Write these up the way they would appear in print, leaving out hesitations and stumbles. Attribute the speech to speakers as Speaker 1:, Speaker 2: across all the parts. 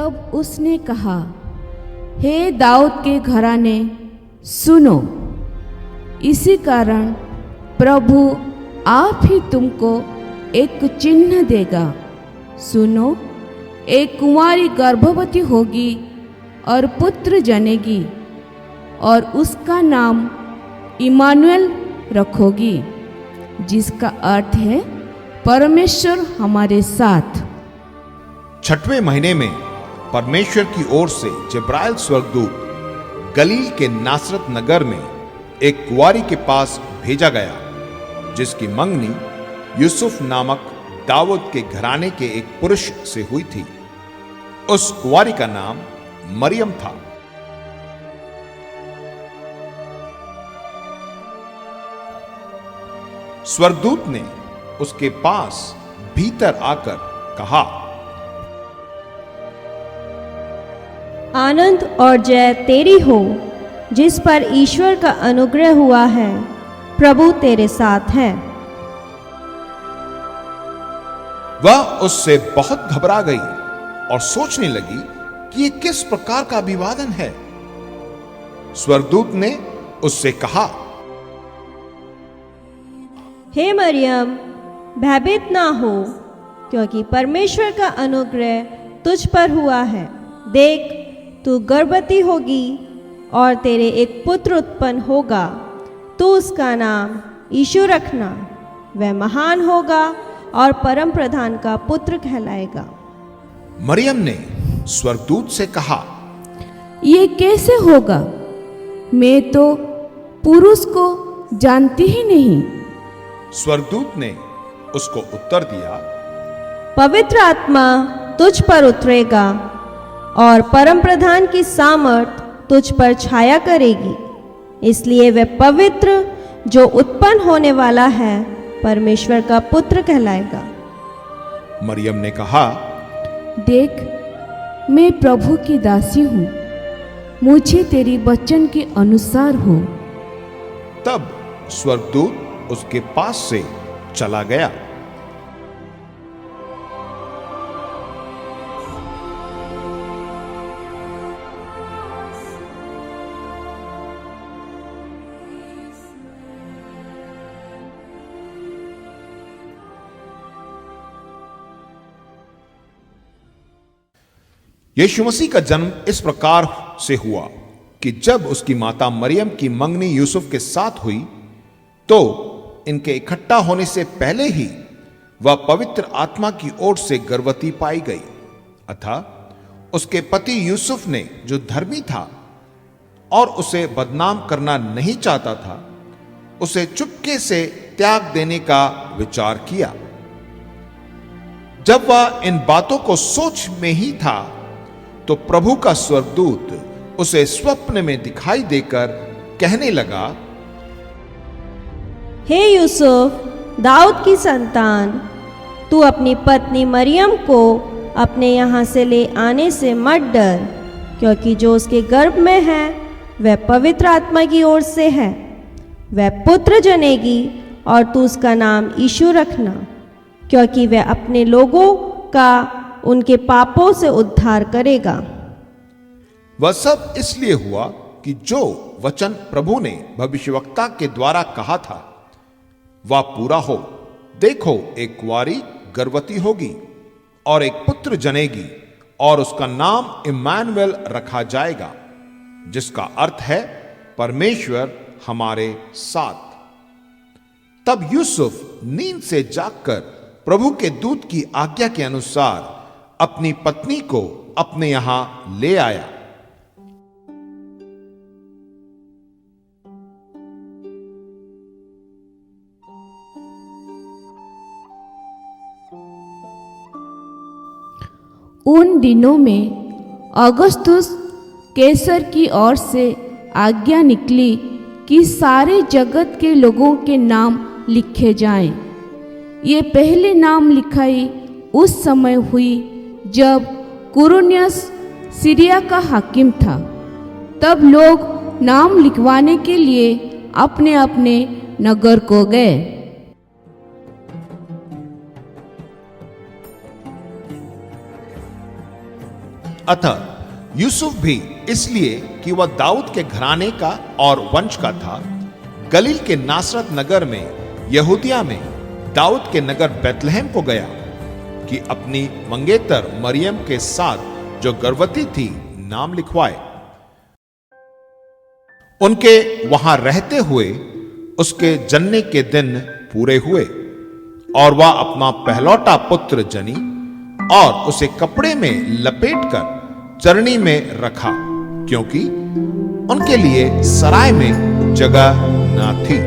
Speaker 1: तब उसने कहा, हे दाऊद के घराने, सुनो। इसी कारण प्रभु आप ही तुमको एक चिन्ह देगा। सुनो, एक कुंवारी गर्भवती होगी और पुत्र जनेगी और उसका नाम इमानुएल रखोगी, जिसका अर्थ है परमेश्वर हमारे साथ।
Speaker 2: छठवें महीने में परमेश्वर की ओर से जिब्राइल स्वर्गदूत गलील के नासरत नगर में एक कुंवारी के पास भेजा गया, जिसकी मंगनी यूसुफ नामक दाऊद के घराने के एक पुरुष से हुई थी। उस कुंवारी का नाम मरियम था। स्वर्गदूत ने उसके पास भीतर आकर कहा,
Speaker 3: आनंद और जय तेरी हो, जिस पर ईश्वर का अनुग्रह हुआ है। प्रभु तेरे साथ है।
Speaker 2: वह उससे बहुत घबरा गई और सोचने लगी कि यह किस प्रकार का अभिवादन है। स्वर्गदूत ने उससे कहा,
Speaker 3: हे मरियम, भयभीत ना हो, क्योंकि परमेश्वर का अनुग्रह तुझ पर हुआ है। देख, तू गर्भवती होगी और तेरे एक पुत्र उत्पन्न होगा। तू उसका नाम यीशु रखना। वह महान होगा और परम प्रधान का पुत्र कहलाएगा।
Speaker 2: मरियम ने स्वर्गदूत से कहा,
Speaker 1: ये कैसे होगा? मैं तो पुरुष को जानती ही नहीं।
Speaker 2: स्वर्गदूत ने उसको उत्तर दिया,
Speaker 3: पवित्र आत्मा तुझ पर उतरेगा और परम प्रधान की सामर्थ तुझ पर छाया करेगी। इसलिए वह पवित्र जो उत्पन्न होने वाला है परमेश्वर का पुत्र कहलाएगा।
Speaker 2: मरियम ने कहा,
Speaker 1: देख, मैं प्रभु की दासी हूँ, मुझे तेरी वचन के अनुसार हो।
Speaker 2: तब स्वर्गदूत उसके पास से चला गया। यीशु मसीह का जन्म इस प्रकार से हुआ कि जब उसकी माता मरियम की मंगनी यूसुफ के साथ हुई, तो इनके इकट्ठा होने से पहले ही वह पवित्र आत्मा की ओर से गर्भवती पाई गई। अतः उसके पति यूसुफ ने, जो धर्मी था और उसे बदनाम करना नहीं चाहता था, उसे चुपके से त्याग देने का विचार किया। जब वह इन बातों को सोच में ही था, तो प्रभु का स्वर्गदूत उसे स्वप्न में दिखाई देकर कहने लगा,
Speaker 3: हे यूसुफ, दाऊद की संतान, तू अपनी पत्नी मरियम को अपने यहाँ से ले आने से मत डर, क्योंकि जो उसके गर्भ में है वह पवित्र आत्मा की ओर से है। वह पुत्र जनेगी और तू उसका नाम यीशु रखना, क्योंकि वह अपने लोगों का उनके पापों से उद्धार करेगा।
Speaker 2: वह सब इसलिए हुआ कि जो वचन प्रभु ने भविष्यवक्ता के द्वारा कहा था वह पूरा हो। देखो, एक कुंवारी गर्भवती होगी और एक पुत्र जनेगी और उसका नाम इम्मानुएल रखा जाएगा, जिसका अर्थ है परमेश्वर हमारे साथ। तब यूसुफ नींद से जागकर प्रभु के दूत की आज्ञा के अनुसार अपनी पत्नी को अपने यहां ले आया।
Speaker 1: उन दिनों में अगस्तुस कैसर की ओर से आज्ञा निकली कि सारे जगत के लोगों के नाम लिखे जाएं। ये पहले नाम लिखाई उस समय हुई जब कुरिन्युस सीरिया का हाकिम था। तब लोग नाम लिखवाने के लिए अपने अपने नगर को गए।
Speaker 2: अतः यूसुफ भी इसलिए कि वह दाऊद के घराने का और वंश का था, गलील के नासरत नगर में यहूदिया में दाऊद के नगर बैतलहम को गया कि अपनी मंगेतर मरियम के साथ जो गर्भवती थी नाम लिखवाए। उनके वहां रहते हुए उसके जन्ने के दिन पूरे हुए और वह अपना पहलौटा पुत्र जनी और उसे कपड़े में लपेटकर चरनी में रखा, क्योंकि उनके लिए सराय में जगह ना थी।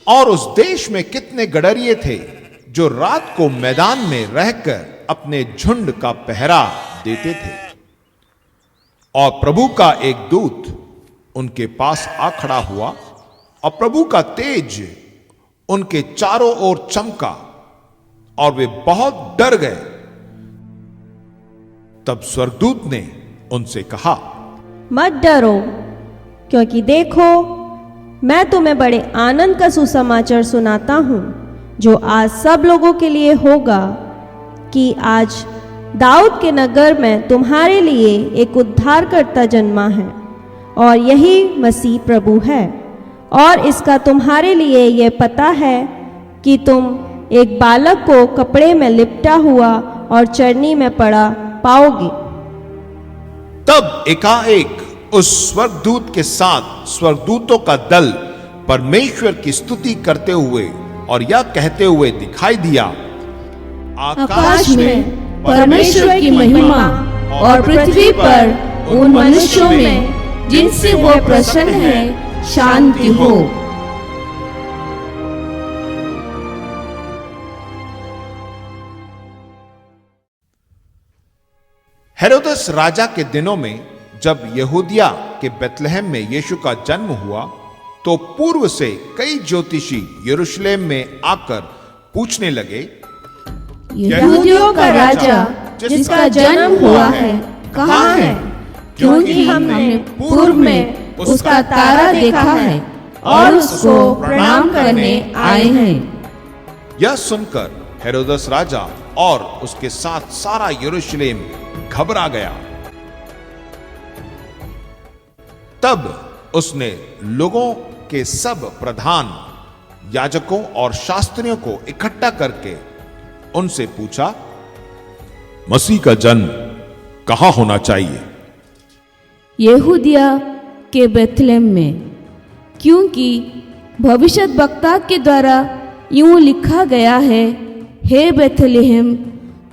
Speaker 2: और उस देश में कितने गडरिये थे जो रात को मैदान में रहकर अपने झुंड का पहरा देते थे। और प्रभु का एक दूत उनके पास आ खड़ा हुआ और प्रभु का तेज उनके चारों ओर चमका और वे बहुत डर गए। तब स्वर्गदूत ने उनसे कहा,
Speaker 3: मत डरो, क्योंकि देखो मैं तुम्हें बड़े आनंद का सुसमाचार सुनाता हूँ, जो आज सब लोगों के लिए होगा, कि आज दाऊद के नगर में तुम्हारे लिए एक उद्धारकर्ता जन्मा है और यही मसीह प्रभु है। और इसका तुम्हारे लिए यह पता है कि तुम एक बालक को कपड़े में लिपटा हुआ और चरनी में पड़ा पाओगे।
Speaker 2: तब एकाएक उस स्वर्गदूत के साथ स्वर्गदूतों का दल परमेश्वर की स्तुति करते हुए और यह कहते हुए दिखाई दिया,
Speaker 1: आकाश में परमेश्वर की महिमा और पृथ्वी पर उन मनुष्यों में जिनसे वो प्रसन्न है शांति हो।
Speaker 2: हेरोदस राजा के दिनों में जब यहूदिया के बैतलहम में यीशु का जन्म हुआ, तो पूर्व से कई ज्योतिषी यरूशलेम में आकर पूछने लगे,
Speaker 1: यहूदियों का राजा जिसका जन्म हुआ है कहाँ है? क्योंकि हमने पूर्व में उसका तारा देखा है और उसको प्रणाम करने आए हैं।
Speaker 2: यह सुनकर हेरोदस राजा और उसके साथ सारा यरूशलेम घबरा गया। तब उसने लोगों के सब प्रधान याजकों और शास्त्रियों को इकट्ठा करके उनसे पूछा, मसीह का जन्म कहां होना चाहिए?
Speaker 1: यहूदिया के बैतलहम में, क्योंकि भविष्यद्वक्ता के द्वारा यूं लिखा गया है, हे बैतलहम,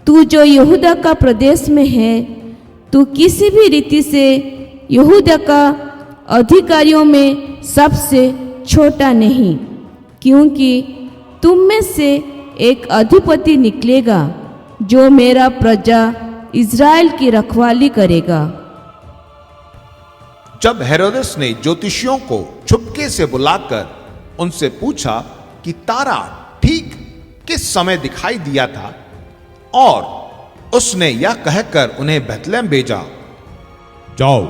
Speaker 1: तू जो यहूदा का प्रदेश में है, तू किसी भी रीति से यहूदा का अधिकारियों में सबसे छोटा नहीं, क्योंकि तुम में से एक अधिपति निकलेगा जो मेरा प्रजा इज़राइल की रखवाली करेगा।
Speaker 2: जब हेरोदेस ने ज्योतिषियों को चुपके से बुलाकर उनसे पूछा कि तारा ठीक किस समय दिखाई दिया था, और उसने यह कहकर उन्हें बैतलहम भेजा,
Speaker 4: जाओ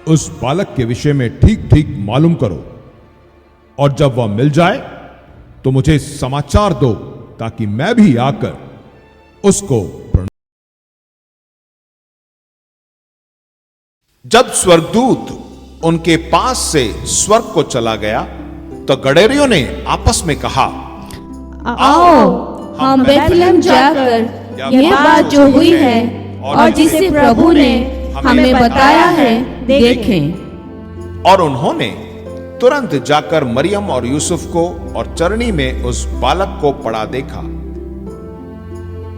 Speaker 4: उस बालक के विषय में ठीक ठीक मालूम करो, और जब वह मिल जाए तो मुझे समाचार दो, ताकि मैं भी आकर उसको
Speaker 2: जब स्वर्गदूत उनके पास से स्वर्ग को चला गया, तो गडरियों ने आपस में कहा,
Speaker 1: आओ हम बैतलहम जाकर यह बात जो हुई है और जिसे प्रभु ने हमें बताया है देखें।
Speaker 2: और उन्होंने तुरंत जाकर मरियम और यूसुफ को और चरनी में उस बालक को पड़ा देखा।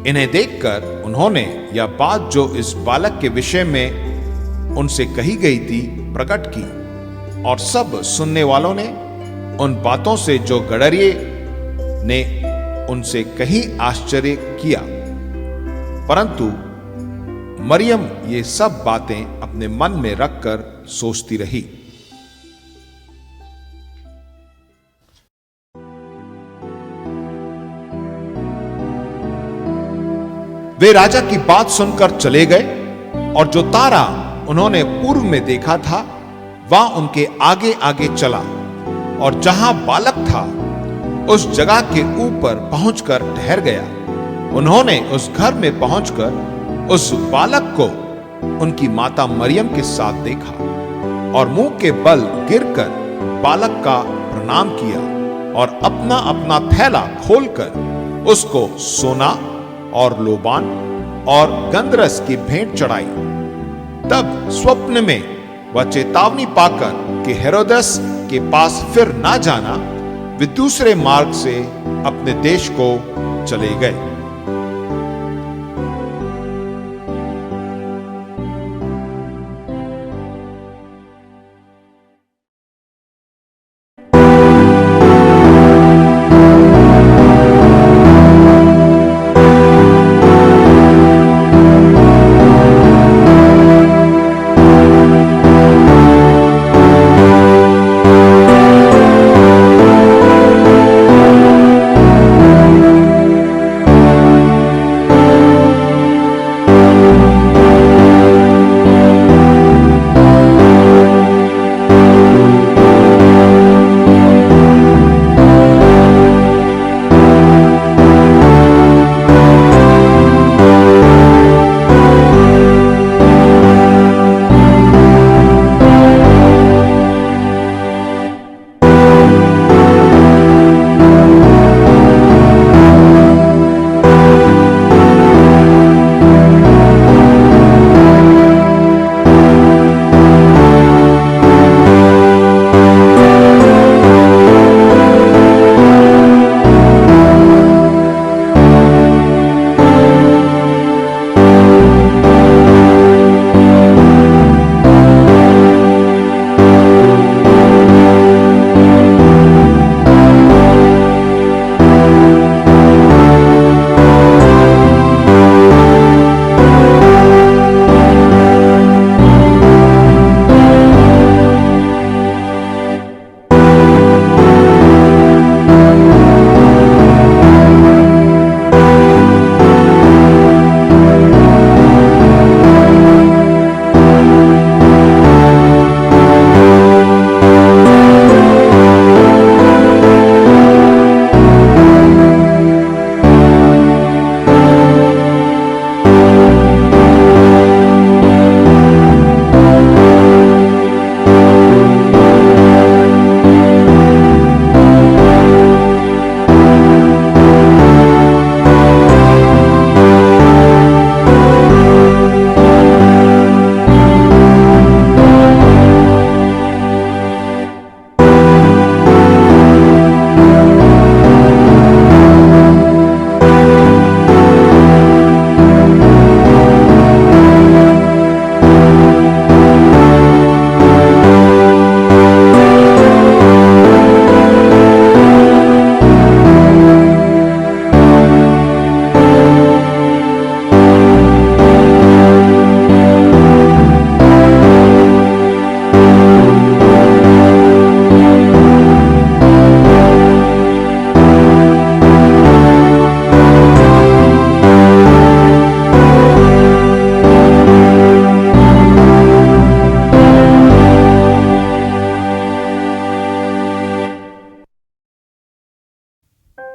Speaker 2: इन्हें देखकर उन्होंने यह बात जो इस बालक के विषय में उनसे कही गई थी प्रकट की, और सब सुनने वालों ने उन बातों से जो गडरिये ने उनसे कहीं आश्चर्य किया, परंतु मरियम ये सब बातें अपने मन में रखकर सोचती रही। वे राजा की बात सुनकर चले गए और जो तारा उन्होंने पूर्व में देखा था वह उनके आगे आगे चला और जहां बालक था उस जगह के ऊपर पहुंचकर ठहर गया। उन्होंने उस घर में पहुंचकर उस बालक को उनकी माता मरियम के साथ देखा और मुंह के बल गिरकर बालक का प्रणाम किया और अपना अपना थैला खोलकर उसको सोना और लोबान और गंधरस की भेंट चढ़ाई। तब स्वप्न में वह चेतावनी पाकर कि हेरोदेस के पास फिर ना जाना, वे दूसरे मार्ग से अपने देश को चले गए।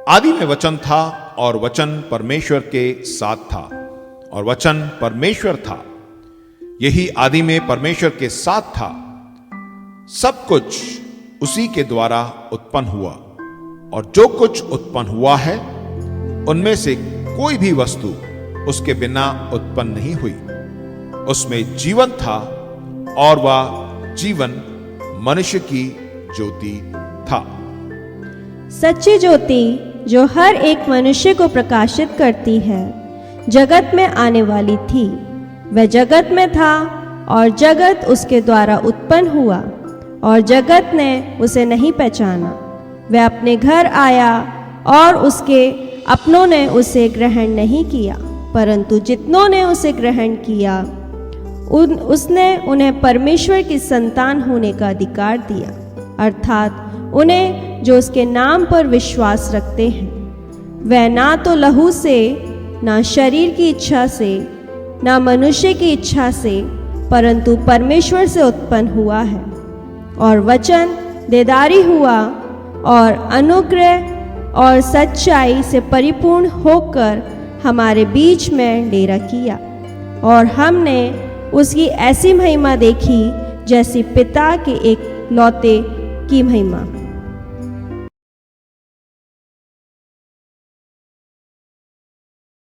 Speaker 2: आदि में वचन था और वचन परमेश्वर के साथ था और वचन परमेश्वर था। यही आदि में परमेश्वर के साथ था। सब कुछ उसी के द्वारा उत्पन्न हुआ और जो कुछ उत्पन्न हुआ है उनमें से कोई भी वस्तु उसके बिना उत्पन्न नहीं हुई। उसमें जीवन था और वह जीवन मनुष्य की ज्योति था।
Speaker 3: सच्ची ज्योति जो हर एक मनुष्य को प्रकाशित करती है जगत में आने वाली थी। वह जगत में था और जगत उसके द्वारा उत्पन्न हुआ और जगत ने उसे नहीं पहचाना। वह अपने घर आया और उसके अपनों ने उसे ग्रहण नहीं किया, परंतु जितनों ने उसे ग्रहण किया उसने उन्हें परमेश्वर की संतान होने का अधिकार दिया, अर्थात उन्हें जो उसके नाम पर विश्वास रखते हैं। वह ना तो लहू से, ना शरीर की इच्छा से, ना मनुष्य की इच्छा से, परंतु परमेश्वर से उत्पन्न हुआ है। और वचन देदारी हुआ और अनुग्रह और सच्चाई से परिपूर्ण होकर हमारे बीच में डेरा किया, और हमने उसकी ऐसी महिमा देखी जैसी पिता के एक लौते की महिमा।